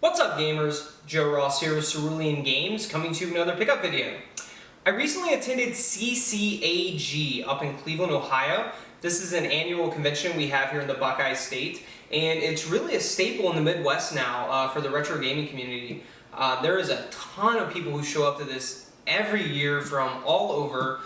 What's up gamers, Joe Ross here with Cerulean Games, coming to you another pickup video. I recently attended CCAG up in Cleveland, Ohio. This is an annual convention we have here in the Buckeye State, and it's really a staple in the Midwest now for the retro gaming community. There is a ton of people who show up to this every year from all over,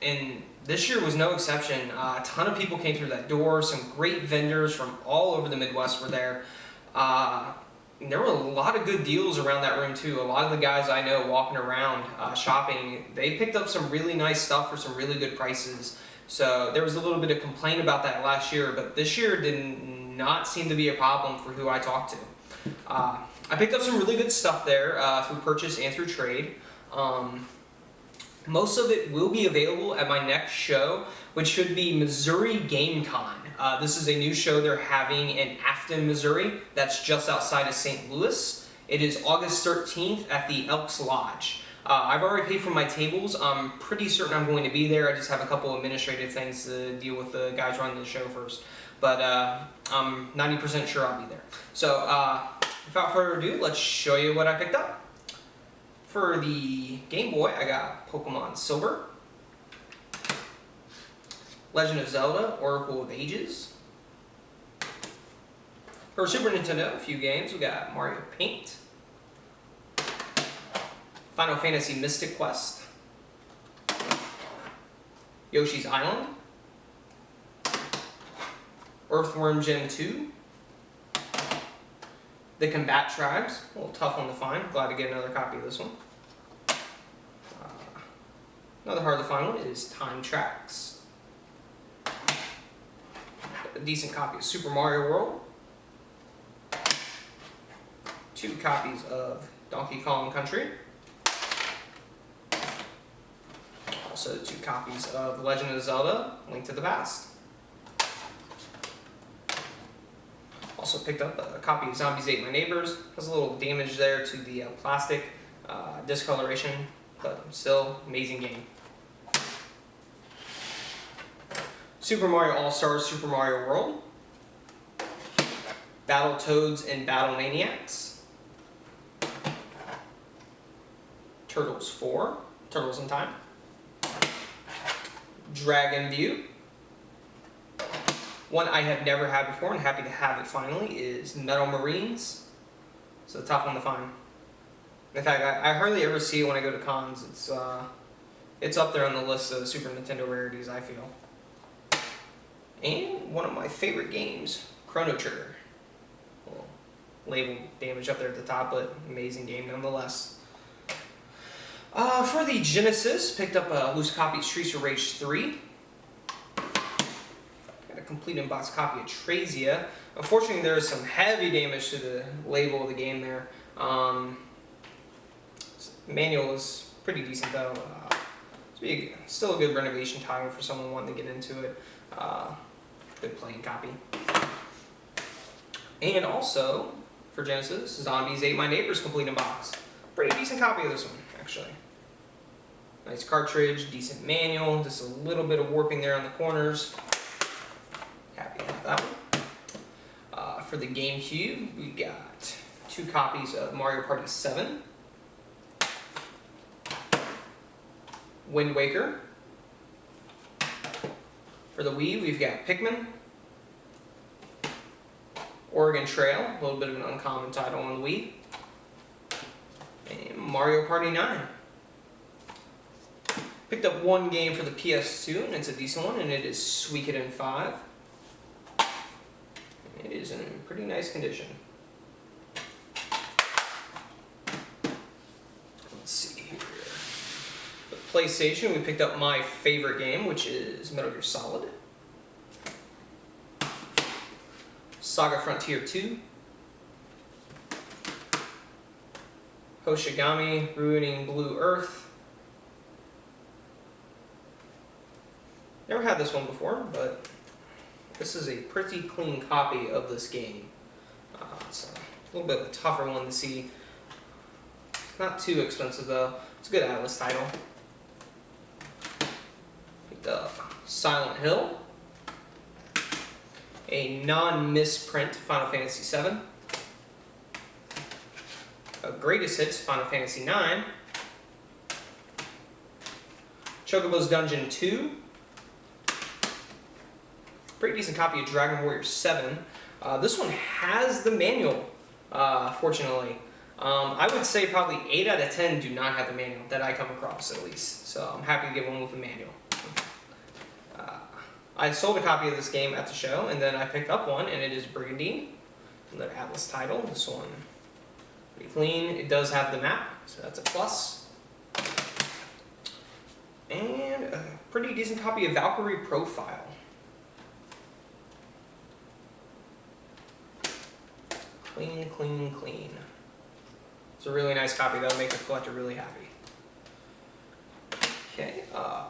and this year was no exception. A ton of people came through that door. Some great vendors from all over the Midwest were there. There were a lot of good deals around that room too. A lot of the guys I know walking around shopping, they picked up some really nice stuff for some really good prices. So there was a little bit of complaint about that last year, but this year did not seem to be a problem for who I talked to. I picked up some really good stuff there through purchase and through trade. Most of it will be available at my next show, which should be Missouri Game Con. This is a new show they're having in Afton, Missouri. That's just outside of St. Louis. It is August 13th at the Elks Lodge. I've already paid for my tables. I'm pretty certain I'm going to be there. I just have a couple administrative things to deal with the guys running the show first. But I'm 90% sure I'll be there. So without further ado, let's show you what I picked up. For the Game Boy, I got Pokemon Silver, Legend of Zelda, Oracle of Ages. For Super Nintendo, a few games. We got Mario Paint, Final Fantasy Mystic Quest, Yoshi's Island, Earthworm Jim 2, The Combat Tribes, a little tough one to find. Glad to get another copy of this one. Another hard to find one is Time Tracks. A decent copy of Super Mario World. 2 copies of Donkey Kong Country. Also 2 copies of The Legend of Zelda, Link to the Past. Also picked up a copy of Zombies Ate My Neighbors. Has a little damage there to the plastic discoloration, but still amazing game. Super Mario All-Stars Super Mario World. Battletoads and Battle Maniacs. Turtles 4, Turtles in Time. Dragon View. One I have never had before and happy to have it finally is Metal Marines. It's a tough one to find. In fact, I hardly ever see it when I go to cons. It's up there on the list of Super Nintendo rarities, I feel. And one of my favorite games, Chrono Trigger. Little label damage up there at the top, but amazing game nonetheless. For the Genesis, picked up a loose copy of Streets of Rage 3. Complete in-box copy of Trazia. Unfortunately, there is some heavy damage to the label of the game there. Manual is pretty decent though. Still a good renovation title for someone wanting to get into it. Good playing copy. And also, for Genesis, Zombies Ate My Neighbors complete in-box. Pretty decent copy of this one, actually. Nice cartridge, decent manual, just a little bit of warping there on the corners. Happy with that one. For the GameCube, we got 2 copies of Mario Party 7, Wind Waker. For the Wii, we've got Pikmin, Oregon Trail, a little bit of an uncommon title on the Wii, and Mario Party 9. Picked up 1 game for the PS2, and it's a decent one, and it is Suikoden 5. It is in pretty nice condition. Let's see here. The PlayStation, we picked up my favorite game, which is Metal Gear Solid. Saga Frontier 2. Hoshigami Ruining Blue Earth. Never had this one before, but this is a pretty clean copy of this game. It's a little bit of a tougher one to see. Not too expensive though. It's a good Atlas title. Picked up Silent Hill. A non-misprint Final Fantasy VII. Greatest Hits, Final Fantasy IX. Chocobo's Dungeon 2. Pretty decent copy of Dragon Warrior 7. This one has the manual, fortunately. I would say probably 8 out of 10 do not have the manual, that I come across at least. So I'm happy to get one with the manual. I sold a copy of this game at the show, and then I picked up one, and it is Brigandine. Another Atlas title. This one, pretty clean. It does have the map, so that's a plus. And a pretty decent copy of Valkyrie Profile. Clean, clean, clean. It's a really nice copy that'll make the collector really happy. Okay,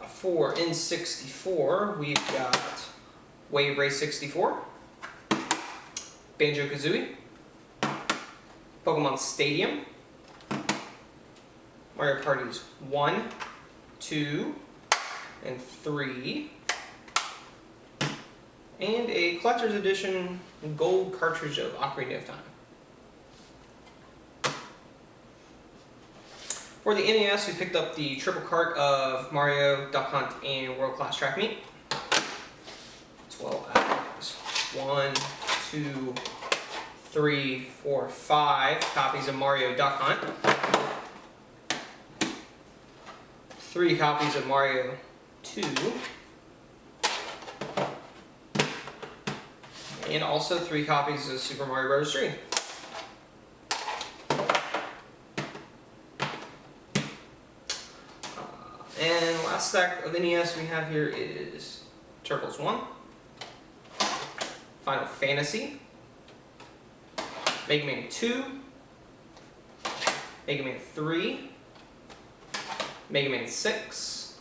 for N64, we've got Wave Race 64, Banjo-Kazooie, Pokemon Stadium, Mario Parties 1, 2, and 3, and a collector's edition gold cartridge of Ocarina of Time. For the NES, we picked up the triple cart of Mario, Duck Hunt, and World Class Track Meet, as well as 1, 2, 3, 4, 5 copies of Mario Duck Hunt, 3 copies of Mario 2, and also 3 copies of Super Mario Bros. 3. And last stack of NES we have here is Turtles 1, Final Fantasy, Mega Man 2, Mega Man 3, Mega Man 6,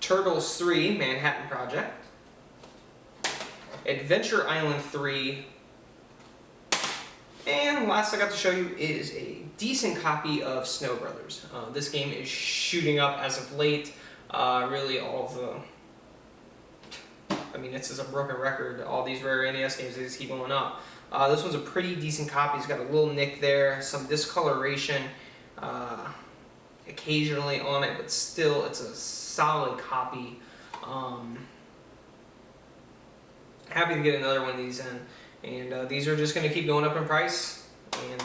Turtles 3, Manhattan Project, Adventure Island 3, and last I got to show you is a decent copy of Snow Brothers. This game is shooting up as of late. Really all of the... I mean, it's just a broken record. All these rare NES games, they just keep going up. This one's a pretty decent copy. It's got a little nick there, some discoloration occasionally on it, but still it's a solid copy. Happy to get another one of these in. And these are just going to keep going up in price. And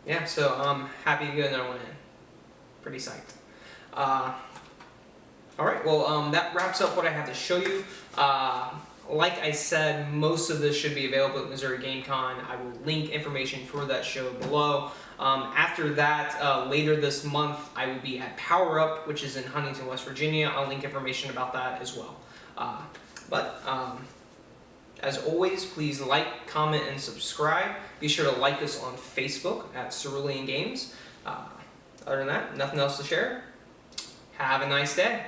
yeah, so I'm happy to get another one in. Pretty psyched. Alright, well that wraps up what I have to show you. Like I said, most of this should be available at Missouri Game Con. I will link information for that show below. After that, later this month, I will be at Power Up, which is in Huntington, West Virginia. I'll link information about that as well. As always, please like, comment, and subscribe. Be sure to like us on Facebook at Cerulean Games. Other than that, nothing else to share. Have a nice day.